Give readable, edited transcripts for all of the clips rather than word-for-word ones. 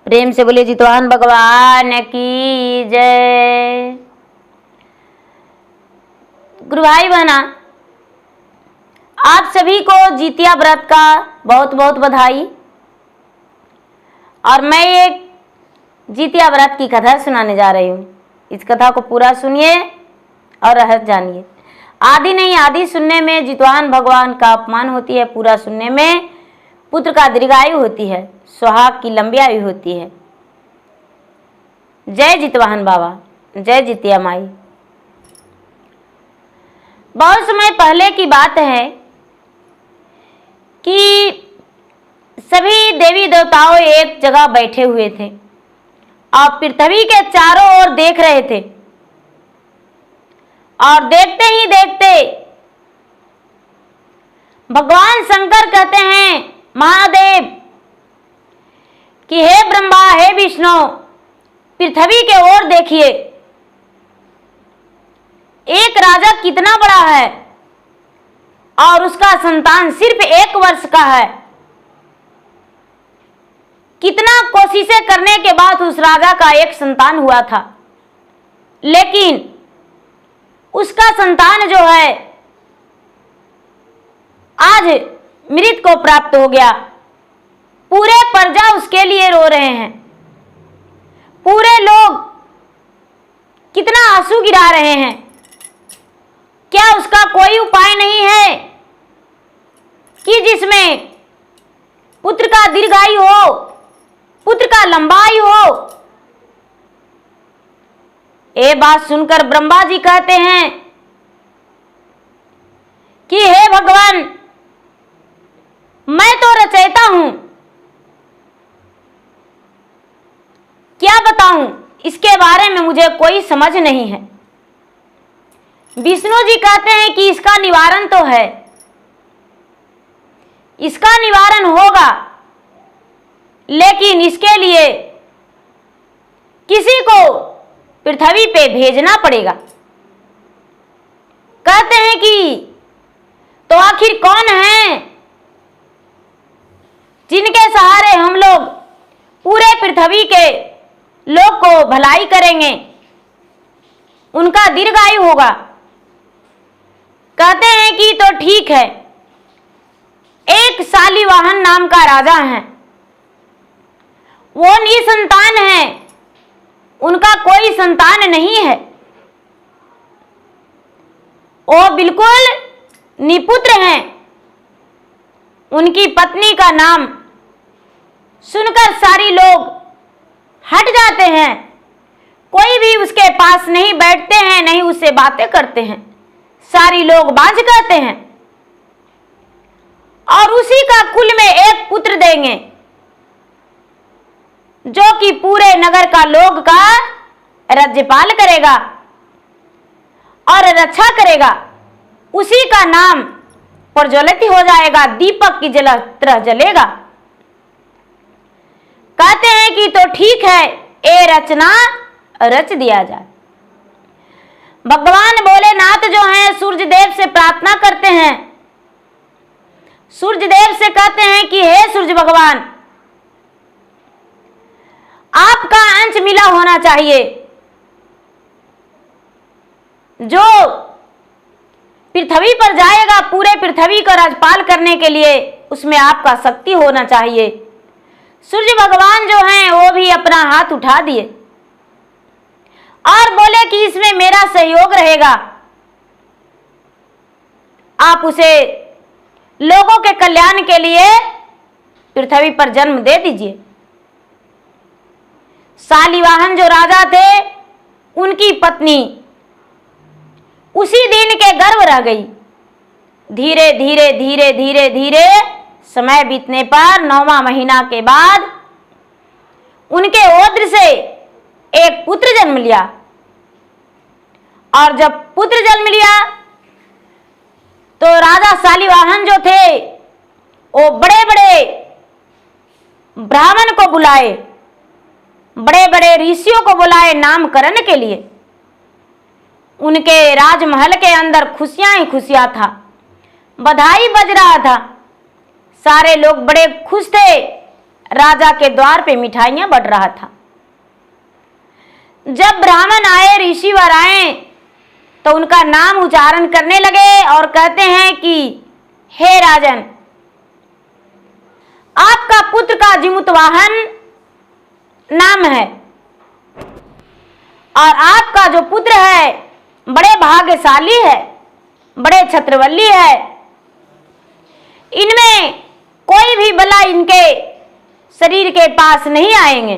प्रेम से बोले जितवाहन भगवान की जय। गुरु भाई बहना, आप सभी को जितिया व्रत का बहुत बहुत बधाई। और मैं एक जितिया व्रत की कथा सुनाने जा रही हूँ। इस कथा को पूरा सुनिए और रहस्य जानिए। आदि नहीं आदि सुनने में जितवाहन भगवान का अपमान होती है, पूरा सुनने में पुत्र का दीर्घायु होती है, सुहाग की लंबी आयु होती है। जय जितवाहन बाबा, जय जितिया माई। बहुत समय पहले की बात है कि सभी देवी देवताओं एक जगह बैठे हुए थे और पृथ्वी के चारों ओर देख रहे थे। और देखते ही देखते भगवान शंकर कहते हैं महादेव कि हे ब्रह्मा, हे विष्णु, पृथ्वी के ओर देखिए, एक राजा कितना बड़ा है और उसका संतान सिर्फ 1 वर्ष का है। कितना कोशिशें करने के बाद उस राजा का एक संतान हुआ था, लेकिन उसका संतान जो है आज मृत को प्राप्त हो गया। पूरे प्रजा उसके लिए रो रहे हैं, पूरे लोग कितना आंसू गिरा रहे हैं। क्या उसका कोई उपाय नहीं है कि जिसमें पुत्र का दीर्घायु हो, पुत्र का लंबा आयु हो? ये बात सुनकर ब्रह्मा जी कहते हैं कि हे भगवान, मैं तो रचयिता हूं, क्या बताऊं, इसके बारे में मुझे कोई समझ नहीं है। विष्णु जी कहते हैं कि इसका निवारण तो है, इसका निवारण होगा, लेकिन इसके लिए किसी को पृथ्वी पे भेजना पड़ेगा। कहते हैं कि तो आखिर कौन है जिनके सहारे हम लोग पूरे पृथ्वी के लोग को भलाई करेंगे, उनका दीर्घायु होगा? कहते हैं कि तो ठीक है, एक शालिवाहन नाम का राजा है, वो निसंतान है, उनका कोई संतान नहीं है, वो बिल्कुल निपुत्र हैं। उनकी पत्नी का नाम सुनकर सारी लोग हट जाते हैं, कोई भी उसके पास नहीं बैठते हैं, नहीं उससे बातें करते हैं, सारी लोग बाज कहते हैं। और उसी का कुल में एक पुत्र देंगे जो कि पूरे नगर का लोग का राज्यपाल करेगा और रक्षा करेगा। उसी का नाम प्रज्वलित हो जाएगा, दीपक की तरह जलेगा। कहते हैं कि तो ठीक है, ये रचना रच दिया जाए। भगवान भोलेनाथ जो हैं सूर्य देव से प्रार्थना करते हैं, सूर्य देव से कहते हैं कि हे सूर्य भगवान, आपका अंश मिला होना चाहिए, जो पृथ्वी पर जाएगा पूरे पृथ्वी को राजपाल करने के लिए, उसमें आपका शक्ति होना चाहिए। सूर्य भगवान जो हैं वो भी अपना हाथ उठा दिए और बोले कि इसमें मेरा सहयोग रहेगा, आप उसे लोगों के कल्याण के लिए पृथ्वी पर जन्म दे दीजिए। शालिवाहन जो राजा थे, उनकी पत्नी उसी दिन के गर्भ रह गई। धीरे धीरे धीरे धीरे धीरे समय बीतने पर 9वां महीना के बाद उनके ओद्र से एक पुत्र जन्म लिया। और जब पुत्र जन्म लिया तो राजा शालिवाहन जो थे वो बड़े बड़े ब्राह्मण को बुलाए, बड़े बड़े ऋषियों को बुलाए नामकरण के लिए। उनके राजमहल के अंदर खुशियां ही खुशियां था, बधाई बज रहा था, सारे लोग बड़े खुश थे, राजा के द्वार पे मिठाइयां बढ़ रहा था। जब ब्राह्मण आए, ऋषिवर आए, तो उनका नाम उच्चारण करने लगे और कहते हैं कि हे राजन, आपका पुत्र का जिमुतवाहन नाम है और आपका जो पुत्र है बड़े भाग्यशाली है, बड़े छत्रवल्ली है। इनमें कोई भी बला इनके शरीर के पास नहीं आएंगे।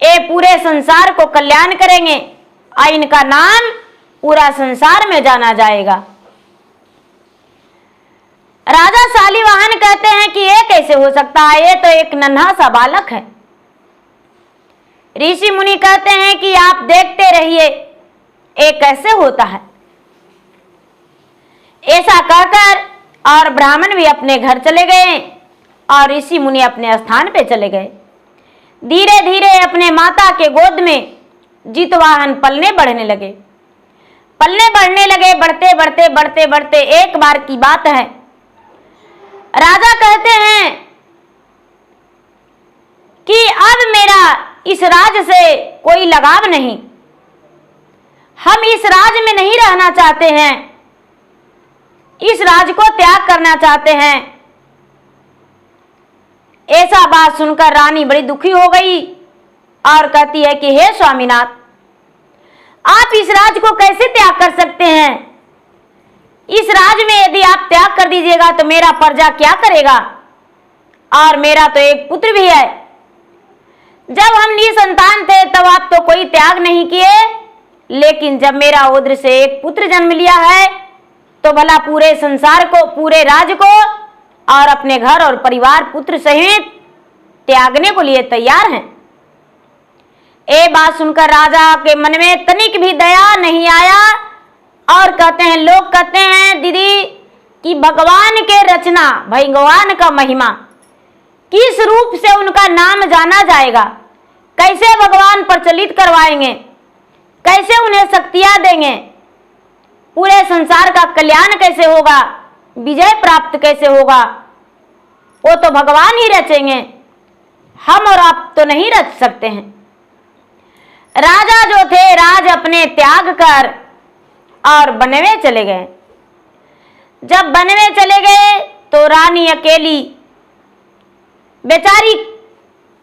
ये पूरे संसार को कल्याण करेंगे और इनका नाम पूरा संसार में जाना जाएगा। राजा शालिवाहन कहते हैं कि ये कैसे हो सकता है, ये तो एक नन्हा सा बालक है। ऋषि मुनि कहते हैं कि आप देखते रहिए ये कैसे होता है। ऐसा कहकर और ब्राह्मण भी अपने घर चले गए और ऋषि मुनि अपने स्थान पे चले गए। धीरे धीरे अपने माता के गोद में जितवाहन पलने बढ़ने लगे, पलने बढ़ने लगे। बढ़ते बढ़ते बढ़ते बढ़ते एक बार की बात है, राजा कहते हैं कि अब मेरा इस राज से कोई लगाव नहीं, हम इस राज में नहीं रहना चाहते हैं, इस राज को त्याग करना चाहते हैं। ऐसा बात सुनकर रानी बड़ी दुखी हो गई और कहती है कि हे स्वामीनाथ, आप इस राज को कैसे त्याग कर सकते हैं? इस राज में यदि आप त्याग कर दीजिएगा तो मेरा प्रजा क्या करेगा? और मेरा तो एक पुत्र भी है। जब हम निसंतान थे तब आप तो कोई त्याग नहीं किए, लेकिन जब मेरा उदर से एक पुत्र जन्म लिया है तो भला पूरे संसार को, पूरे राज को और अपने घर और परिवार पुत्र सहित त्यागने को लिए तैयार हैं। ये बात सुनकर राजा के मन में तनिक भी दया नहीं आया और कहते हैं, लोग कहते हैं दीदी कि भगवान के रचना, भगवान का महिमा किस रूप से उनका नाम जाना जाएगा, कैसे भगवान प्रचलित करवाएंगे, कैसे उन्हें शक्तियां देंगे, पूरे संसार का कल्याण कैसे होगा, विजय प्राप्त कैसे होगा, वो तो भगवान ही रचेंगे, हम और आप तो नहीं रच सकते हैं। राजा जो थे, राज अपने त्याग कर और वन में चले गए। जब वन में चले गए तो रानी अकेली बेचारी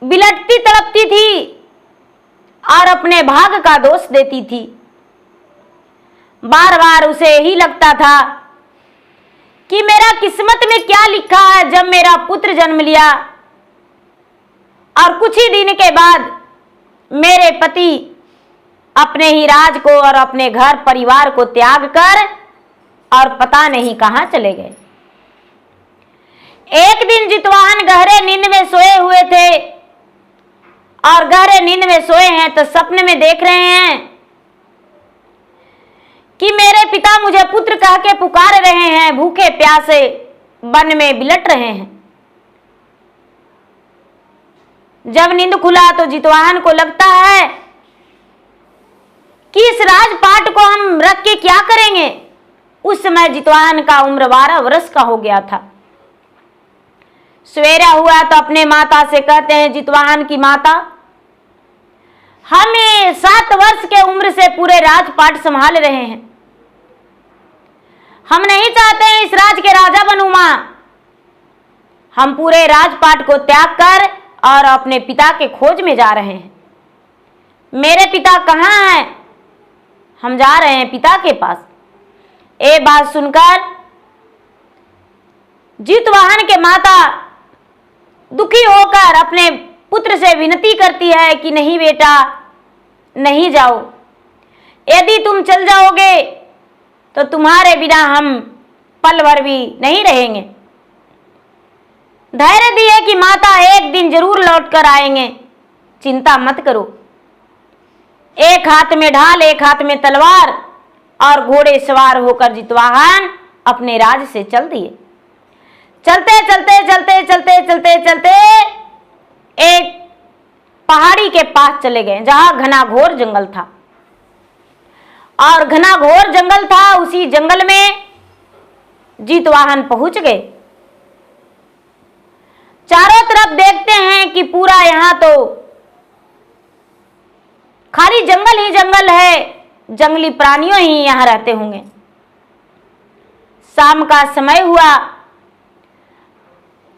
बिलटती तड़पती थी और अपने भाग का दोष देती थी। बार बार उसे यही लगता था कि मेरा किस्मत में क्या लिखा है जब मेरा पुत्र जन्म लिया और कुछ ही दिन के बाद मेरे पति अपने ही राज को और अपने घर परिवार को त्याग कर और पता नहीं कहां चले गए। एक दिन जितवाहन गहरे नींद में सोए हुए थे और गहरे नींद में सोए हैं तो सपने में देख रहे हैं कि मेरे पिता मुझे पुत्र कह के पुकार रहे हैं, भूखे प्यासे वन में बिलट रहे हैं। जब नींद खुला तो जितवाहन को लगता है कि इस राजपाट को हम रख के क्या करेंगे। उस समय जितवाहन का उम्र 12 वर्ष का हो गया था। सवेरा हुआ तो अपने माता से कहते हैं, जितवाहन की माता, हमें 7 वर्ष के उम्र से पूरे राजपाट संभाल रहे हैं, हम नहीं चाहते हैं इस राज के राजा बनूं मां, हम पूरे राजपाट को त्याग कर और अपने पिता के खोज में जा रहे हैं। मेरे पिता कहाँ हैं? हम जा रहे हैं पिता के पास। ये बात सुनकर जितवाहन के माता दुखी होकर अपने पुत्र से विनती करती है कि नहीं बेटा, नहीं जाओ, यदि तुम चल जाओगे तो तुम्हारे बिना हम पल भर भी नहीं रहेंगे। धैर्य दिए कि माता एक दिन जरूर लौट कर आएंगे, चिंता मत करो। एक हाथ में ढाल, एक हाथ में तलवार और घोड़े सवार होकर जितवाहन अपने राज से चल दिए। चलते चलते चलते चलते चलते चलते एक पहाड़ी के पास चले गए जहां घना घोर जंगल था। और घना घोर जंगल था, उसी जंगल में जितवाहन पहुंच गए। चारों तरफ देखते हैं कि पूरा यहां तो खाली जंगल ही जंगल है, जंगली प्राणियों ही यहां रहते होंगे। शाम का समय हुआ,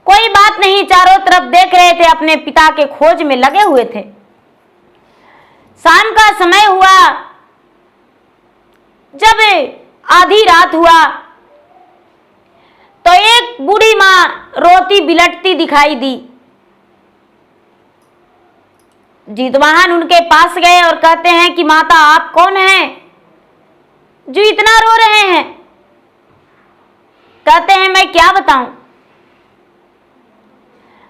कोई बात नहीं, चारों तरफ देख रहे थे, अपने पिता के खोज में लगे हुए थे। शाम का समय हुआ, जब आधी रात हुआ तो एक बूढ़ी मां रोती बिलटती दिखाई दी। जितवाहन उनके पास गए और कहते हैं कि माता आप कौन हैं जो इतना रो रहे हैं? कहते हैं मैं क्या बताऊं,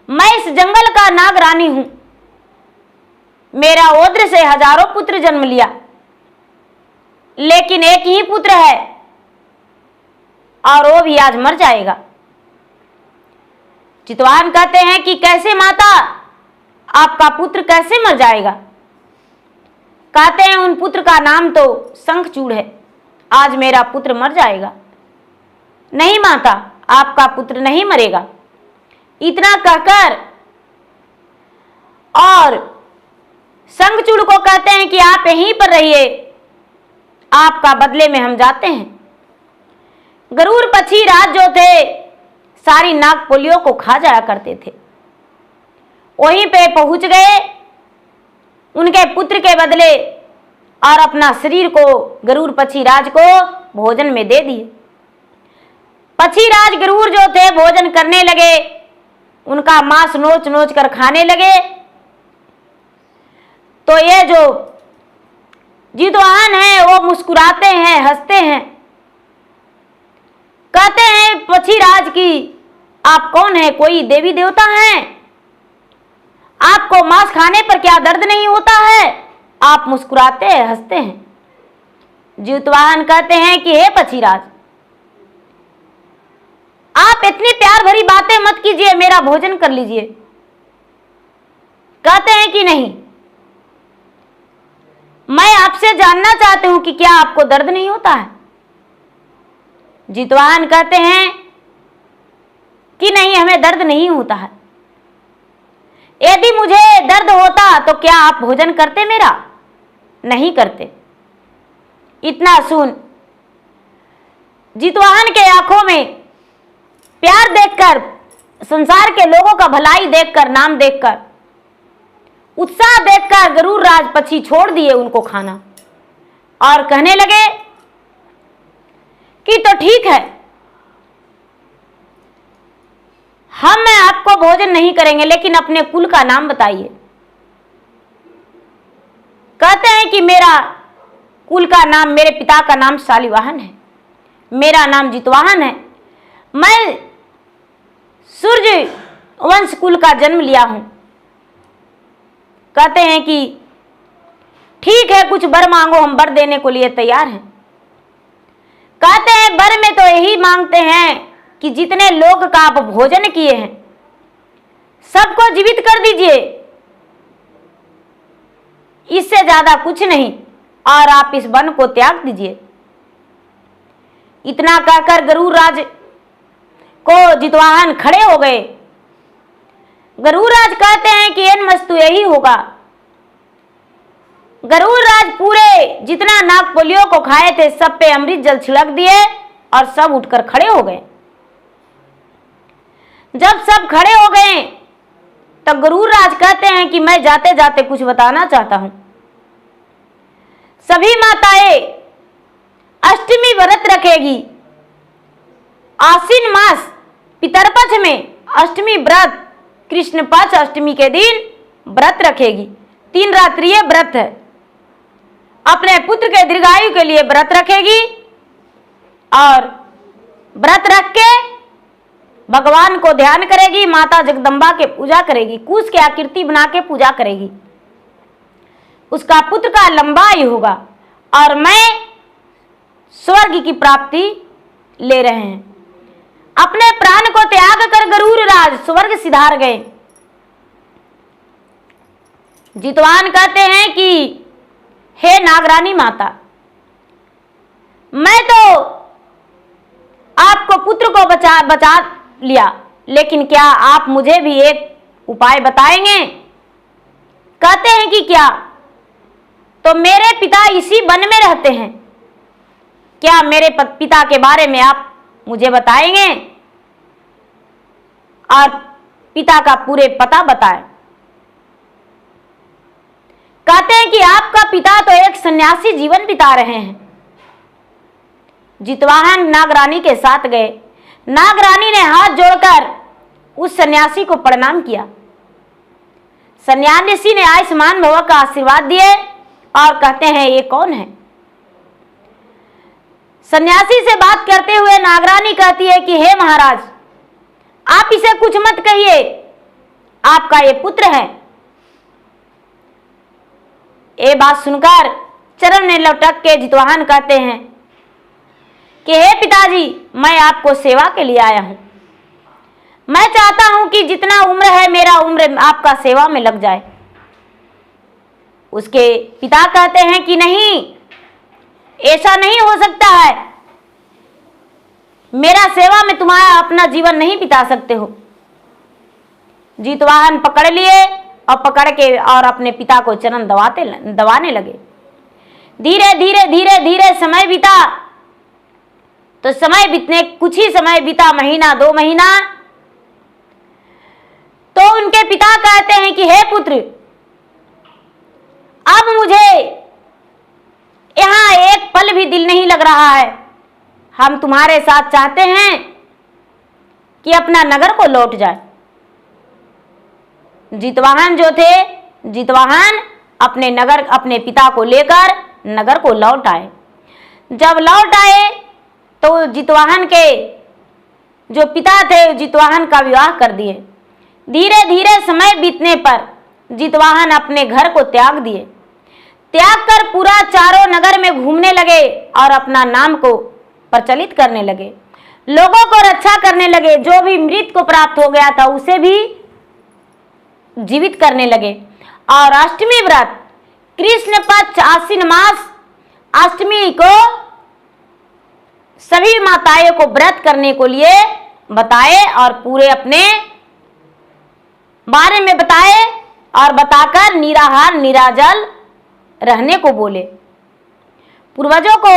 मैं इस जंगल का नागरानी हूं। मेरा ओद्र से हजारों पुत्र जन्म लिया, लेकिन एक ही पुत्र है और वो भी आज मर जाएगा। चितवाहन कहते हैं कि कैसे माता, आपका पुत्र कैसे मर जाएगा? कहते हैं उन पुत्र का नाम तो शंखचूड़ है, आज मेरा पुत्र मर जाएगा। नहीं माता, आपका पुत्र नहीं मरेगा। इतना कहकर और शंखचूड़ को कहते हैं कि आप यहीं पर रहिए, आपका बदले में हम जाते हैं। गरुड़ पक्षी राज जो थे सारी नागपुलियों को खा जाया करते थे, वहीं पे पहुंच गए उनके पुत्र के बदले और अपना शरीर को गरुड़ पक्षी राज को भोजन में दे दिए। पक्षी राज गरुड़ जो थे भोजन करने लगे, उनका मांस नोच नोच कर खाने लगे। तो ये जो जितवाहन है वो मुस्कुराते हैं, हंसते हैं, कहते हैं पक्षी राज की आप कौन है, कोई देवी देवता हैं? आपको मांस खाने पर क्या दर्द नहीं होता है? आप मुस्कुराते हैं, हंसते हैं। जितवाहन कहते हैं कि हे पक्षी राज, आप इतनी प्यार भरी बातें मत कीजिए, मेरा भोजन कर लीजिए। कहते हैं कि नहीं, मैं आपसे जानना चाहती हूं कि क्या आपको दर्द नहीं होता है? जितवाहन कहते हैं कि नहीं, हमें दर्द नहीं होता है। यदि मुझे दर्द होता तो क्या आप भोजन करते मेरा? नहीं करते। इतना सुन जितवाहन के आंखों में प्यार देखकर, संसार के लोगों का भलाई देखकर, नाम देखकर, उत्साह देखकर गरुड़ राज पक्षी छोड़ दिए उनको खाना और कहने लगे कि तो ठीक है, हम आपको भोजन नहीं करेंगे, लेकिन अपने कुल का नाम बताइए। कहते हैं कि मेरा कुल का नाम, मेरे पिता का नाम शालिवाहन है, मेरा नाम जितवाहन है, मैं सूर्य वंश कुल का जन्म लिया हूं। कहते हैं कि ठीक है, कुछ वर मांगो, हम वर देने को लिए तैयार हैं। कहते हैं वर में तो यही मांगते हैं कि जितने लोग का आप भोजन किए हैं सबको जीवित कर दीजिए, इससे ज्यादा कुछ नहीं, और आप इस वन को त्याग दीजिए। इतना कहकर गरुड़ राज को जितवाहन खड़े हो गए। गरुड़ राज कहते हैं कि एन मस्तु यही होगा। गरुड़ राज पूरे जितना नागपुलियों को खाए थे सब पे अमृत जल छिड़क दिए और सब उठकर खड़े हो गए। जब सब खड़े हो गए तब गरुड़ राज कहते हैं कि मैं जाते जाते कुछ बताना चाहता हूं। सभी माताएं अष्टमी व्रत रखेगी। आश्विन मास पितरपक्ष में अष्टमी व्रत, कृष्ण पक्ष अष्टमी के दिन व्रत रखेगी। 3 रात्रिय व्रत है। अपने पुत्र के दीर्घायु के लिए व्रत रखेगी और व्रत रख के भगवान को ध्यान करेगी, माता जगदम्बा के पूजा करेगी, कुश की आकृति बना के पूजा करेगी। उसका पुत्र का लंबा आयु होगा और मैं स्वर्ग की प्राप्ति ले रहे हैं। अपने प्राण को त्याग कर गरुड़ राज स्वर्ग सिधार गए। जितवाहन कहते हैं कि हे नागरानी माता, मैं तो आपको पुत्र को बचा लिया, लेकिन क्या आप मुझे भी एक उपाय बताएंगे? कहते हैं कि क्या? तो मेरे पिता इसी वन में रहते हैं, क्या मेरे पिता के बारे में आप मुझे बताएंगे और पिता का पूरे पता बताएं। कहते हैं कि आपका पिता तो एक सन्यासी जीवन बिता रहे हैं। जितवाहन नागरानी के साथ गए। नागरानी ने हाथ जोड़कर उस सन्यासी को प्रणाम किया। सन्यासी ने आयुष्मान भव का आशीर्वाद दिए और कहते हैं ये कौन है? सन्यासी से बात करते हुए नागरानी कहती है कि हे महाराज, आप इसे कुछ मत कहिए, आपका ये पुत्र है। ये बात सुनकर चरण में लौटक के जितवाहन कहते हैं कि हे पिताजी, मैं आपको सेवा के लिए आया हूं। मैं चाहता हूं कि जितना उम्र है मेरा उम्र आपका सेवा में लग जाए। उसके पिता कहते हैं कि नहीं, ऐसा नहीं हो सकता है, मेरा सेवा में तुम्हारा अपना जीवन नहीं बिता सकते हो। जितवाहन पकड़ लिए और पकड़ के और अपने पिता को चरण दबाने लगे। धीरे धीरे धीरे धीरे समय बीता। तो समय बीतने कुछ ही समय बीता, महीना 2 महीना। तो उनके पिता कहते हैं कि हे पुत्र, अब मुझे यहां एक पल भी दिल नहीं लग रहा है। हम तुम्हारे साथ चाहते हैं कि अपना नगर को लौट जाए। जितवाहन जो थे, जितवाहन अपने नगर, अपने पिता को लेकर नगर को लौट आए। जब लौट आए तो जितवाहन के जो पिता थे, जितवाहन का विवाह कर दिए। धीरे धीरे समय बीतने पर जितवाहन अपने घर को त्याग दिए। त्याग कर पूरा चारों नगर में घूमने लगे और अपना नाम को प्रचलित करने लगे। लोगों को रक्षा करने लगे। जो भी मृत को प्राप्त हो गया था उसे भी जीवित करने लगे। और अष्टमी व्रत, कृष्ण पक्ष आश्विन मास अष्टमी को सभी माताओं को व्रत करने को लिए बताए और पूरे अपने बारे में बताए और बताकर निराहार निराजल रहने को बोले। पूर्वजों को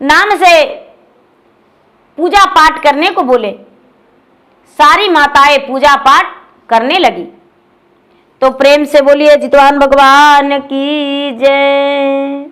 नाम से पूजा पाठ करने को बोले। सारी माताएं पूजा पाठ करने लगी। तो प्रेम से बोलिए जितवाहन भगवान की जय।